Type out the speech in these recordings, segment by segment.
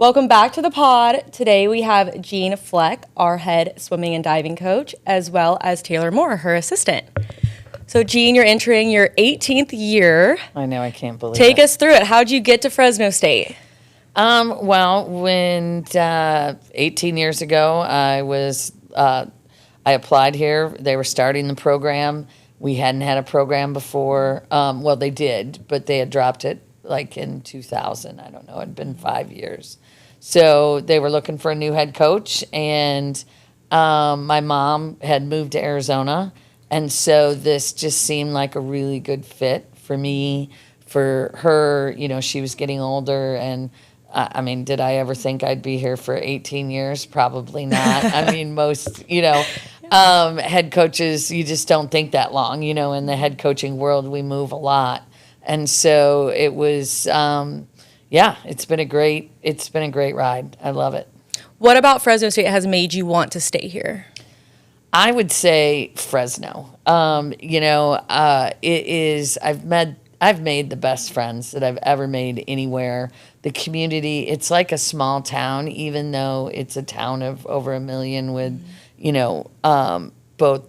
Welcome back to the pod. Today we have Jeanne Fleck, our head swimming and diving coach, as well as Taylor Moore, her assistant. So Jeanne, you're entering your 18th year. I know, I can't believe Take it. us through it. How'd you get to Fresno State? When 18 years ago, I applied here. They were starting the program. We hadn't had a program before. Well, they did, but they had dropped it like in 2000. I don't know. It had been 5 years. So they were looking for a new head coach, and my mom had moved to Arizona. And so this just seemed like a really good fit for me, for her. You know, she was getting older, and I mean, did I ever think I'd be here for 18 years? Probably not. I mean, most, head coaches, you just don't think that long. You know, in the head coaching world, we move a lot. And so it was, it's been a great ride. I love it. What about Fresno State has made you want to stay here? I would say Fresno. I've made the best friends that I've ever made anywhere. The community, it's like a small town, even though it's a town of over 1 million with, both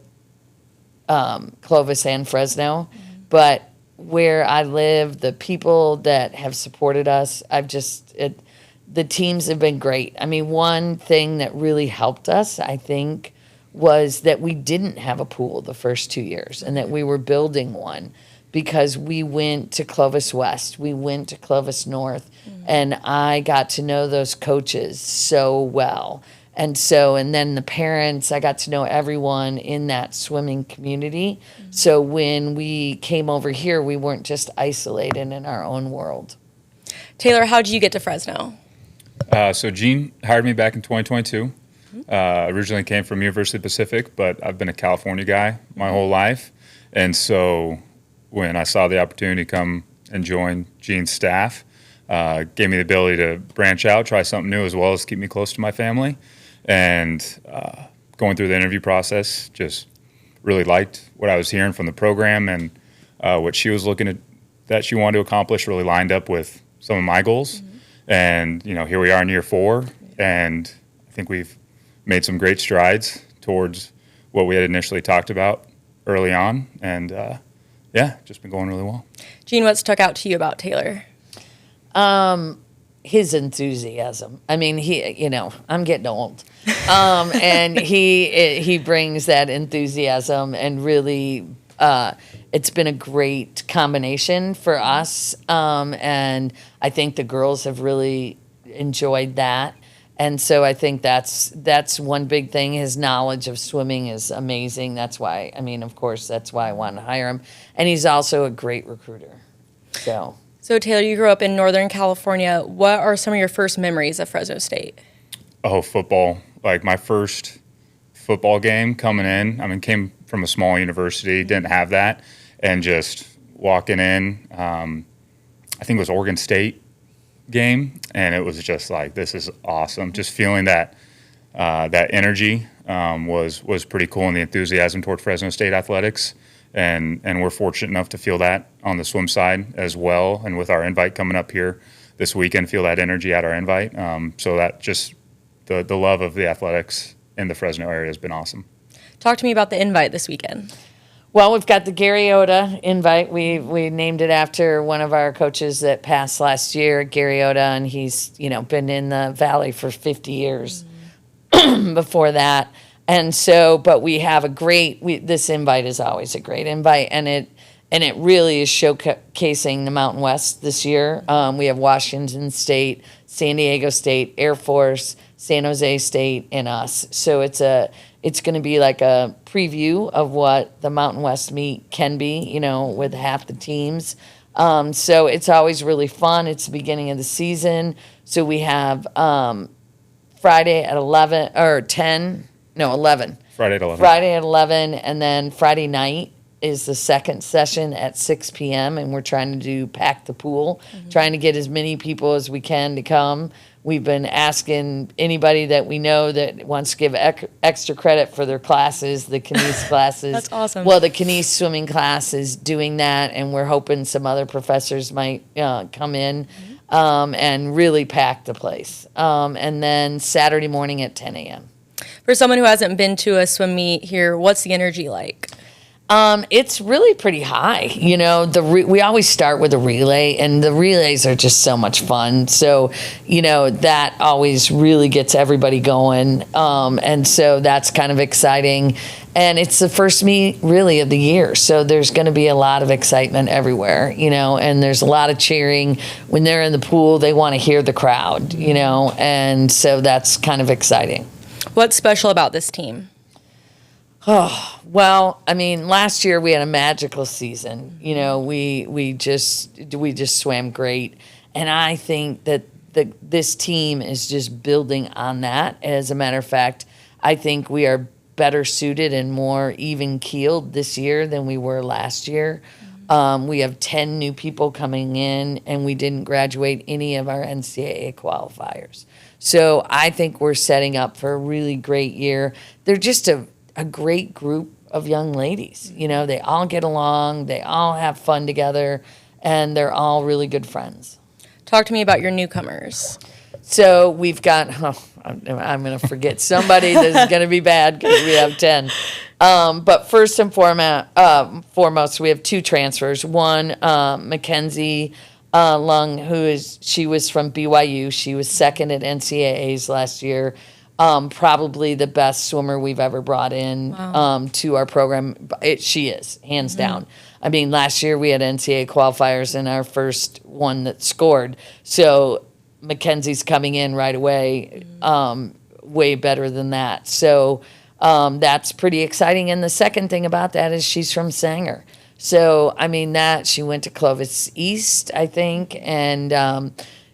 Clovis and Fresno. But where I live, the people that have supported us, the teams have been great. I mean, one thing that really helped us, I think, was that we didn't have a pool the first 2 years and that we were building one, because we went to Clovis West, we went to Clovis North, and I got to know those coaches so well. And then the parents, I got to know everyone in that swimming community. So when we came over here, we weren't just isolated in our own world. Taylor, how did you get to Fresno? So Jeanne hired me back in 2022. Originally came from University of the Pacific, but I've been a California guy my whole life. And so when I saw the opportunity to come and join Jeanne's staff, gave me the ability to branch out, try something new, as well as keep me close to my family. And going through the interview process, just really liked what I was hearing from the program, and what she was looking at that she wanted to accomplish really lined up with some of my goals. And, here we are in year 4, and I think we've made some great strides towards what we had initially talked about early on. And, just been going really well. Jeanne, what stuck out to you about Taylor? His enthusiasm. I mean, I'm getting old. And he brings that enthusiasm, and really, it's been a great combination for us. And I think the girls have really enjoyed that. And so I think that's one big thing. His knowledge of swimming is amazing. That's why, of course, that's why I wanted to hire him. And he's also a great recruiter. So Taylor, you grew up in Northern California. What are some of your first memories of Fresno State? Oh, football. Like my first football game coming in, came from a small university, didn't have that. And just walking in, I think it was Oregon State game, and it was just like, this is awesome. Just feeling that energy was pretty cool, and the enthusiasm toward Fresno State athletics. And we're fortunate enough to feel that on the swim side as well. And with our invite coming up here this weekend, feel that energy at our invite. So that just the love of the athletics in the Fresno area has been awesome. Talk to me about the invite this weekend. Well, we've got the Gary Oda invite. We named it after one of our coaches that passed last year, Gary Oda, and he's been in the Valley for 50 years before that. And so, but we have this invite is always a great invite, and it really is showcasing the Mountain West this year. We have Washington State, San Diego State, Air Force, San Jose State, and us. So it's going to be like a preview of what the Mountain West meet can be, with half the teams. So it's always really fun. It's the beginning of the season. So we have Friday at 11 or 10. No, 11. Friday at 11. Friday at 11, and then Friday night is the second session at 6 p.m., and we're trying to pack the pool, trying to get as many people as we can to come. We've been asking anybody that we know that wants to give extra credit for their classes, the Kines classes. That's awesome. Well, the Kines swimming class is doing that, and we're hoping some other professors might come in. and really packed the place. And then Saturday morning at 10 a.m. For someone who hasn't been to a swim meet here, what's the energy like? It's really pretty high. You know, we always start with a relay, and the relays are just so much fun. So, you know, that always really gets everybody going. And so that's kind of exciting. And it's the first meet really of the year. So there's going to be a lot of excitement everywhere, you know, and there's a lot of cheering. When they're in the pool, they want to hear the crowd, you know, and so that's kind of exciting. What's special about this team? Oh, well, I mean, last year we had a magical season. You know, we just swam great. And I think that this team is just building on that. As a matter of fact, I think we are better suited and more even keeled this year than we were last year. We have 10 new people coming in, and we didn't graduate any of our NCAA qualifiers. So I think we're setting up for a really great year. They're just a great group of young ladies. You know, they all get along, they all have fun together, and they're all really good friends. Talk to me about your newcomers. So we've got, I'm going to forget somebody that's going to be bad because we have 10. But first and foremost, we have 2 transfers. One, Mackenzie Lung, she was from BYU. She was second at NCAAs last year. Probably the best swimmer we've ever brought in to our program. She is, hands down. I mean, last year we had NCAA qualifiers and our first one that scored. So Mackenzie's coming in right away, way better than that. So that's pretty exciting. And the second thing about that is she's from Sanger. So, I mean, she went to Clovis East, I think, and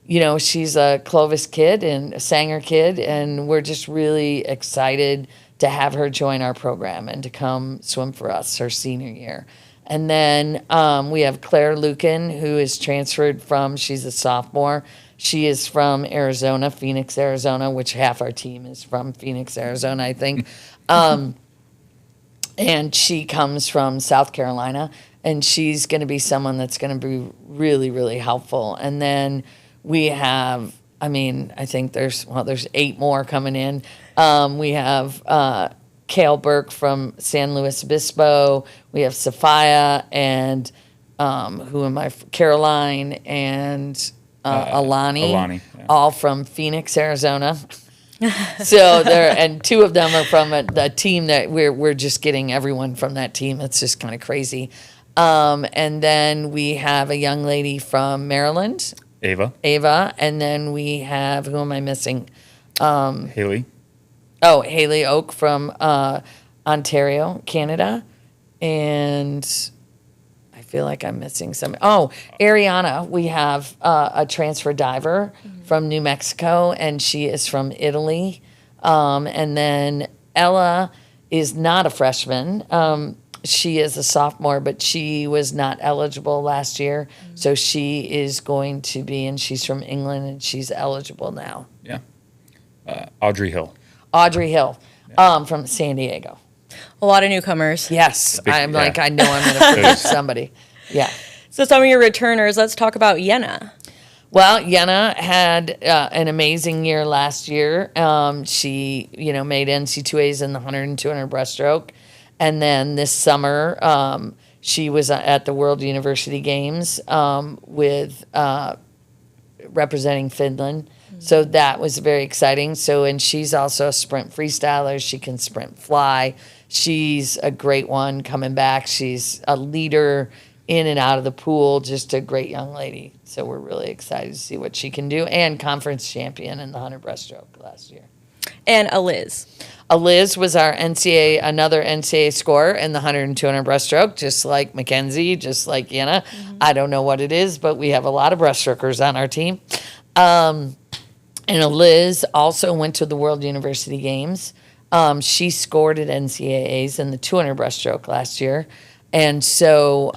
you know, she's a Clovis kid and a Sanger kid, and we're just really excited to have her join our program and to come swim for us her senior year. And then we have Claire Lucan, who is transferred she's a sophomore. She is from Arizona, Phoenix, Arizona, which half our team is from Phoenix, Arizona, I think. And she comes from South Carolina, and she's going to be someone that's going to be really, really helpful. And then we have, I think there's 8 more coming in. We have Kale Burke from San Luis Obispo. We have Sophia and Caroline and Alani, yeah. all from Phoenix, Arizona. So and 2 of them are from a team that we're just getting everyone from that team. It's just kind of crazy. And then we have a young lady from Maryland, Ava, and then we have, who am I missing? Haley. Oh, Haley Oak from Ontario, Canada, and I feel like I'm missing some. Oh, Ariana, we have a transfer diver from New Mexico, and she is from Italy. And then Ella is not a freshman. She is a sophomore, but she was not eligible last year. So she is going to be, and she's from England, and she's eligible now. Yeah. Audrey Hill. From San Diego. A lot of newcomers. Yes. I know I'm going to forget somebody. Yeah. So some of your returners, let's talk about Jenna. Well, Jenna had an amazing year last year. She, made NC2As in the 100 and 200 breaststroke. And then this summer, she was at the World University Games with representing Finland. So that was very exciting. And she's also a sprint freestyler. She can sprint fly. She's a great one coming back. She's a leader in and out of the pool, just a great young lady. So we're really excited to see what she can do. And conference champion in the 100 breaststroke last year. And Liz. Liz was our another NCAA scorer in the 100 and 200 breaststroke, just like Mackenzie, just like Jenna. I don't know what it is, but we have a lot of breaststrokers on our team. And Liz also went to the World University Games. She scored at NCAAs in the 200 breaststroke last year. And so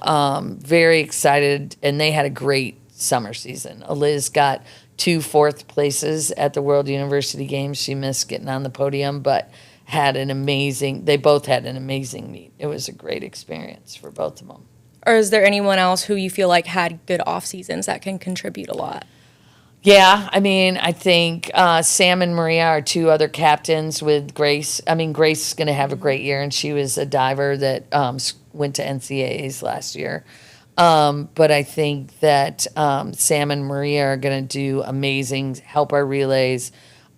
very excited, and they had a great summer season. Liz got 2 fourth places at the World University Games. She missed getting on the podium, but they both had an amazing meet. It was a great experience for both of them. Or is there anyone else who you feel like had good off seasons that can contribute a lot? Yeah, I mean, I think Sam and Maria are two other captains with Grace. I mean, Grace is going to have a great year, and she was a diver that went to NCAAs last year. But I think that Sam and Maria are going to do amazing, help our relays.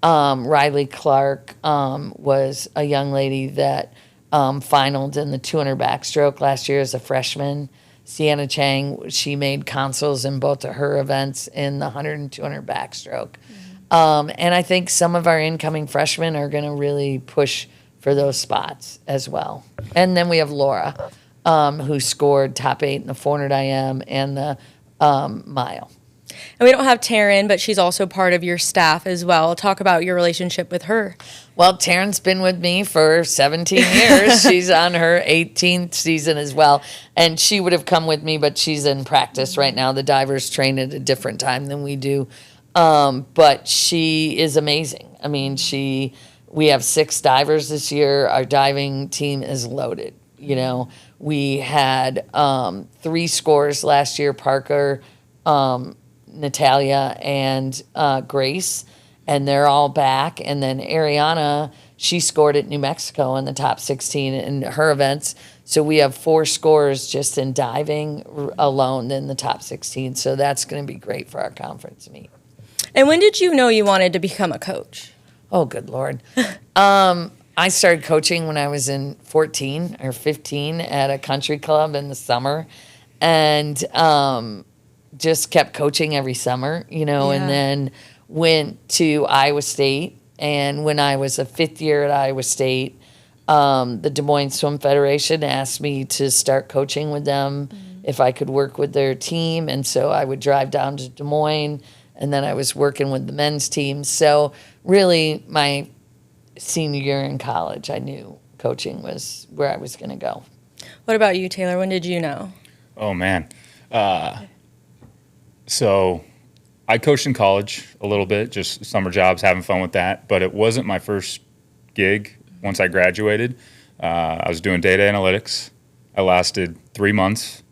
Riley Clark was a young lady that finaled in the 200 backstroke last year as a freshman. Sienna Chang, she made consoles in both of her events in the 100 and 200 backstroke. And I think some of our incoming freshmen are going to really push for those spots as well. And then we have Laura, who scored top 8 in the 400 IM and the mile. And we don't have Taryn, but she's also part of your staff as well. Talk about your relationship with her. Well, Taryn's been with me for 17 years. She's on her 18th season as well. And she would have come with me, but she's in practice right now. The divers train at a different time than we do. But she is amazing. I mean, we have 6 divers this year. Our diving team is loaded. You know, we had 3 scores last year, Parker, Natalia, and Grace, and they're all back. And then Ariana, she scored at New Mexico in the top 16 in her events. So we have 4 scores just in diving alone in the top 16. So that's going to be great for our conference meet. And when did you know you wanted to become a coach? Oh, good Lord. I started coaching when I was in 14 or 15 at a country club in the summer. And just kept coaching every summer, you know, and then went to Iowa State. And when I was a 5th year at Iowa State, the Des Moines Swim Federation asked me to start coaching with them if I could work with their team. And so I would drive down to Des Moines, and then I was working with the men's team. So really my senior year in college, I knew coaching was where I was going to go. What about you, Taylor? When did you know? Oh, man. So I coached in college a little bit, just summer jobs, having fun with that. But it wasn't my first gig once I graduated. I was doing data analytics. I lasted 3 months,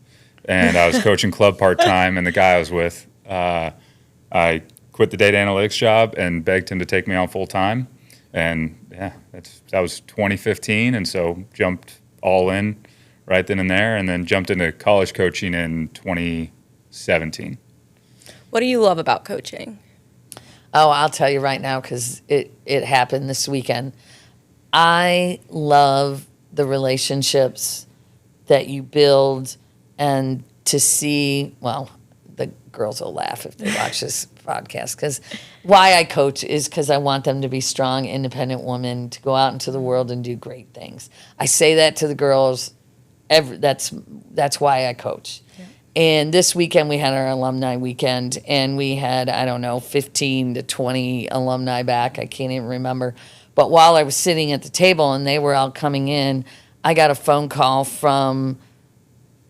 and I was coaching club part-time, and the guy I was with, I quit the data analytics job and begged him to take me on full-time. And, yeah, that was 2015, and so jumped all in right then and there, and then jumped into college coaching in 2017. What do you love about coaching? Oh, I'll tell you right now because it happened this weekend. I love the relationships that you build, and to see, well, the girls will laugh if they watch this podcast, because why I coach is because I want them to be strong, independent women, to go out into the world and do great things. I say that to the girls. That's why I coach. Yeah. And this weekend we had our alumni weekend, and we had, 15 to 20 alumni back. I can't even remember. But while I was sitting at the table and they were all coming in, I got a phone call from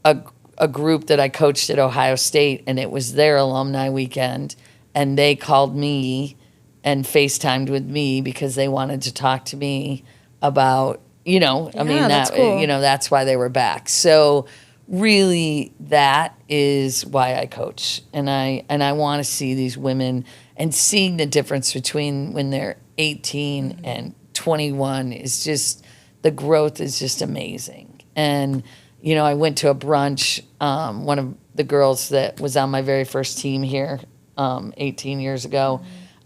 a group that I coached at Ohio State, and it was their alumni weekend. And they called me and FaceTimed with me because they wanted to talk to me about, that's cool. That's why they were back. So really, that is why I coach, and I want to see these women, and seeing the difference between when they're 18 and 21 is just, the growth is just amazing. And I went to a brunch. One of the girls that was on my very first team here 18 years ago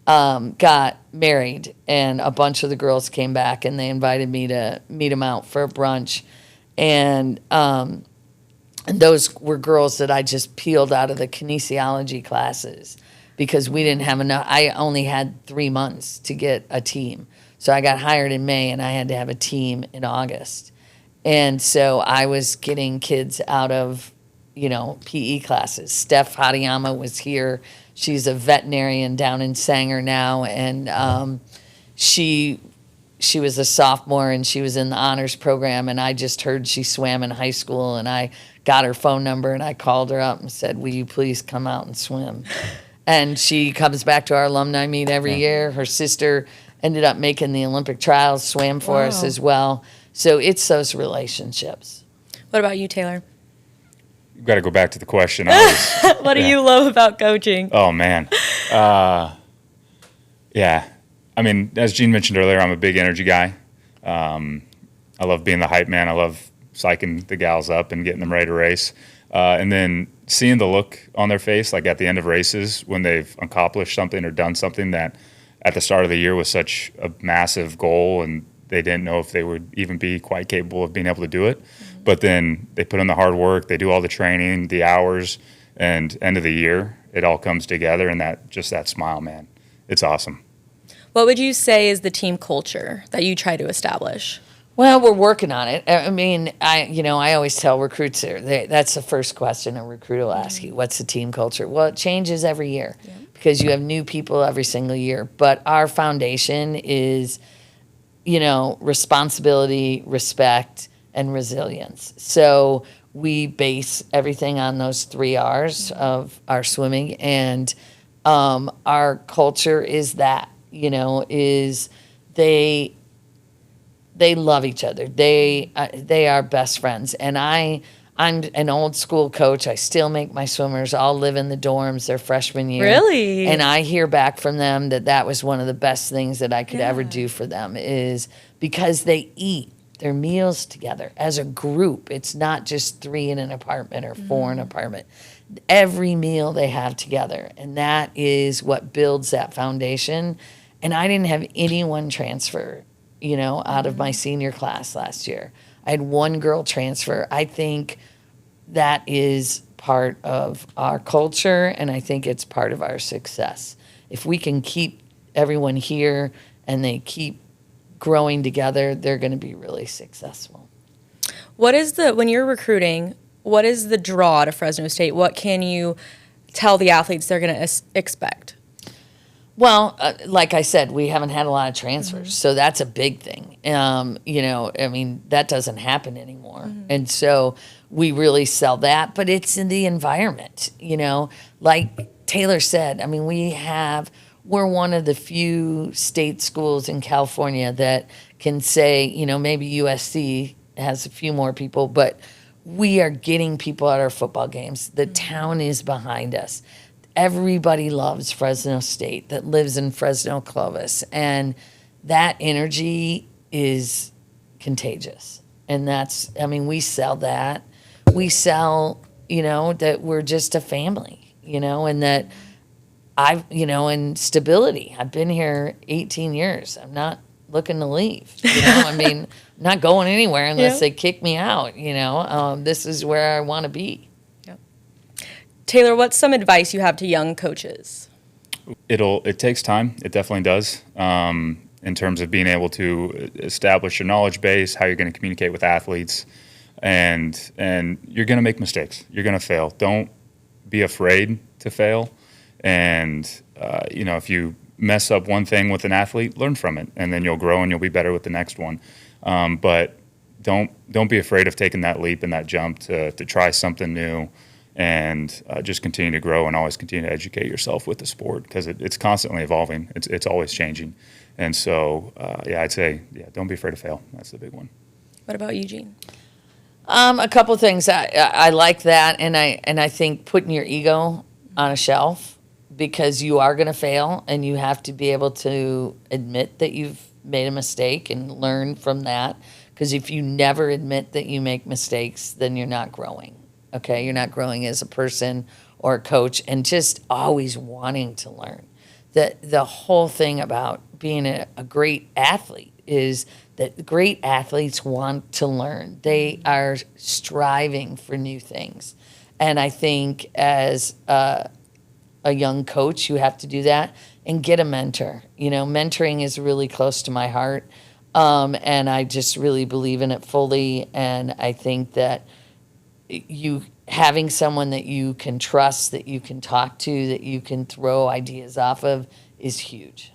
got married, and a bunch of the girls came back, and they invited me to meet them out for a brunch, and those were girls that I just peeled out of the kinesiology classes because we didn't have enough. I only had 3 months to get a team. So I got hired in May, and I had to have a team in August. And so I was getting kids out of, PE classes. Steph Hatayama was here. She's a veterinarian down in Sanger now, and she was a sophomore, and she was in the honors program, and I just heard she swam in high school, and I got her phone number, and I called her up and said, will you please come out and swim? And she comes back to our alumni meet every year. Her sister ended up making the Olympic trials, swam for us as well. So it's those relationships. What about you, Taylor? You've got to go back to the question. What do you love about coaching? Oh, man. Yeah. I mean, as Jeanne mentioned earlier, I'm a big energy guy. I love being the hype man. I love psyching the gals up and getting them ready to race. And then seeing the look on their face, like at the end of races, when they've accomplished something or done something that at the start of the year was such a massive goal and they didn't know if they would even be quite capable of being able to do it. Mm-hmm. But then they put in the hard work, they do all the training, the hours, and end of the year, it all comes together, and that smile, man, it's awesome. What would you say is the team culture that you try to establish? Well, we're working on it. I mean, I always tell recruits that's the first question a recruit will ask you. What's the team culture? Well, it changes every year because you have new people every single year. But our foundation is, responsibility, respect, and resilience. So we base everything on those 3 R's of our swimming, and our culture is that, is they love each other. They are best friends. And I'm an old school coach. I still make my swimmers all live in the dorms their freshman year. Really? And I hear back from them that was one of the best things that I could ever do for them, is because they eat their meals together as a group. It's not just 3 in an apartment or 4 in an apartment. Every meal they have together. And that is what builds that foundation. And I didn't have anyone transfer, out of my senior class last year. I had 1 girl transfer. I think that is part of our culture, and I think it's part of our success. If we can keep everyone here and they keep growing together, they're going to be really successful. When you're recruiting, what is the draw to Fresno State? What can you tell the athletes they're going to expect? Well, like I said, we haven't had a lot of transfers, so that's a big thing. That doesn't happen anymore. And so we really sell that, but it's in the environment, like Taylor said. I mean, we're one of the few state schools in California that can say, maybe USC has a few more people, but we are getting people at our football games. The town is behind us. Everybody loves Fresno State that lives in Fresno Clovis, and that energy is contagious. And we sell that. We sell, that we're just a family, and that and stability. I've been here 18 years. I'm not looking to leave. I'm not going anywhere unless they kick me out. This is where I want to be. Taylor, what's some advice you have to young coaches? It takes time. It definitely does. In terms of being able to establish your knowledge base, how you're going to communicate with athletes, and you're going to make mistakes. You're going to fail. Don't be afraid to fail. And if you mess up one thing with an athlete, learn from it, and then you'll grow and you'll be better with the next one. But don't be afraid of taking that leap and that jump to try something new. And just continue to grow and always continue to educate yourself with the sport, because it's constantly evolving. It's always changing. And so, I'd say, don't be afraid to fail. That's the big one. What about you, Jeanne? A couple of things. I like that, and I think putting your ego on a shelf, because you are going to fail, and you have to be able to admit that you've made a mistake and learn from that. Because if you never admit that you make mistakes, then you're not growing. Okay, you're not growing as a person or a coach, and just always wanting to learn. The whole thing about being a great athlete is that great athletes want to learn. They are striving for new things. And I think as a young coach, you have to do that and get a mentor. Mentoring is really close to my heart, and I just really believe in it fully. And I think that you having someone that you can trust, that you can talk to, that you can throw ideas off of is huge.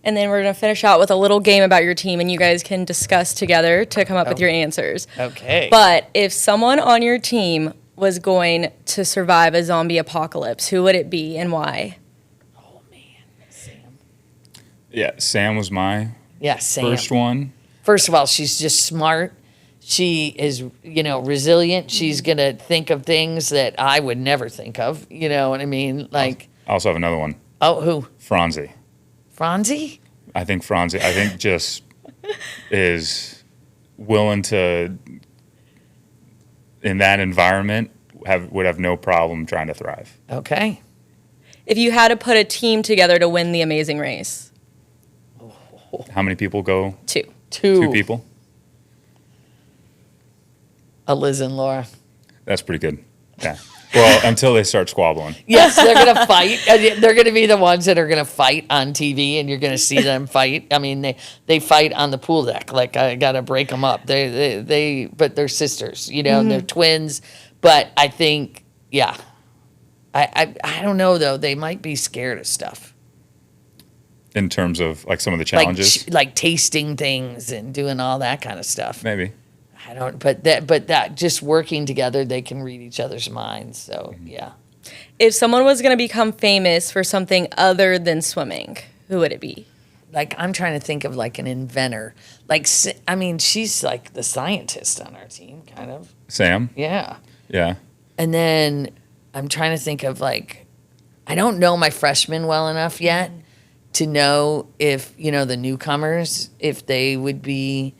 And then we're going to finish out with a little game about your team, and you guys can discuss together to come up with your answers. Okay. But if someone on your team was going to survive a zombie apocalypse, who would it be and why? Oh, man. Sam. Yeah, Sam was my Sam. first one. First of all, she's just smart. She is, resilient. She's going to think of things that I would never think of. You know what I mean? I also have another one. Oh, who? Franzi. Franzi? I think just is willing to, in that environment, would have no problem trying to thrive. Okay. If you had to put a team together to win the Amazing Race? How many people go? Two. Two people? Liz and Laura. That's pretty good. Yeah. Well, until they start squabbling. Yes, they're going to fight. They're going to be the ones that are going to fight on TV, and you're going to see them fight. I mean, they fight on the pool deck. Like, I got to break them up. But they're sisters, and they're twins. But I think, yeah. I don't know, though. They might be scared of stuff. In terms of, like, some of the challenges? Like tasting things and doing all that kind of stuff. Maybe. I don't, but that just working together, they can read each other's minds. So, yeah. If someone was going to become famous for something other than swimming, who would it be? Like, I'm trying to think of like an inventor. Like, I mean, she's like the scientist on our team, kind of. Sam? Yeah. Yeah. And then I'm trying to think of like, I don't know my freshmen well enough yet to know if, the newcomers, if they would be,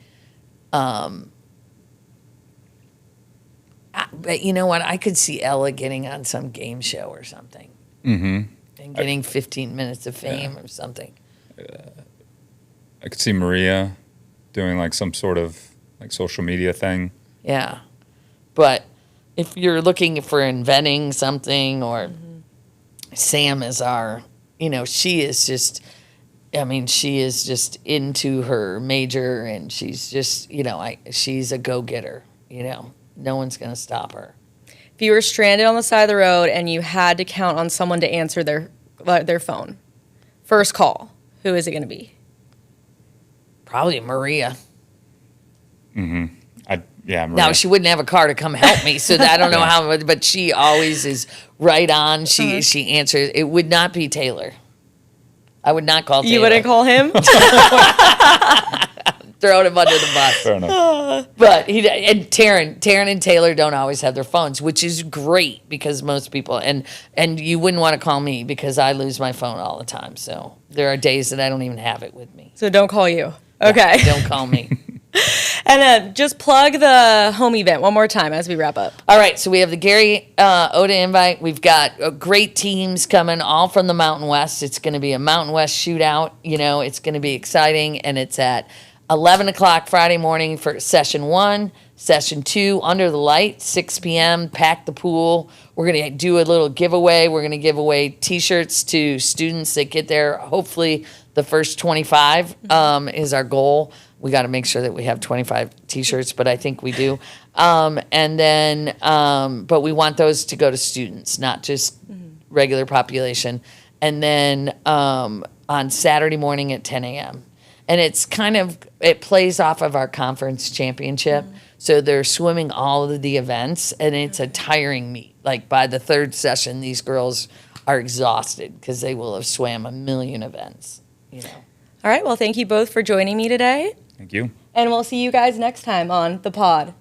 but you know what? I could see Ella getting on some game show or something. Mm-hmm. And getting 15 minutes of fame or something. I could see Maria doing like some sort of like social media thing. Yeah. But if you're looking for inventing something or Sam is our, she is just into her major and she's just, she's a go-getter, No one's going to stop her. If you were stranded on the side of the road and you had to count on someone to answer their phone, first call, who is it going to be? Probably Maria. Mm-hmm. Maria. Now, she wouldn't have a car to come help me, so I don't know how, but she always is right on. She answers. It would not be Taylor. I would not call Taylor. You wouldn't call him? Throwing him under the bus. Fair enough. But Taryn and Taylor don't always have their phones, which is great because most people, and you wouldn't want to call me because I lose my phone all the time. So there are days that I don't even have it with me. So don't call you. Okay. Don't call me. And just plug the home event one more time as we wrap up. All right, so we have the Gary Oda invite. We've got great teams coming, all from the Mountain West. It's going to be a Mountain West shootout. It's going to be exciting, and it's at 11 o'clock Friday morning for session 1. Session 2, under the light, 6 p.m., pack the pool. We're going to do a little giveaway. We're going to give away T-shirts to students that get there. Hopefully the first 25 is our goal. We got to make sure that we have 25 T-shirts, but I think we do. And then, but we want those to go to students, not just regular population. And then on Saturday morning at 10 a.m. And it plays off of our conference championship. So they're swimming all of the events, and it's a tiring meet. Like by the third session, these girls are exhausted because they will have swam a million events. All right. Well, thank you both for joining me today. Thank you. And we'll see you guys next time on The Pawd.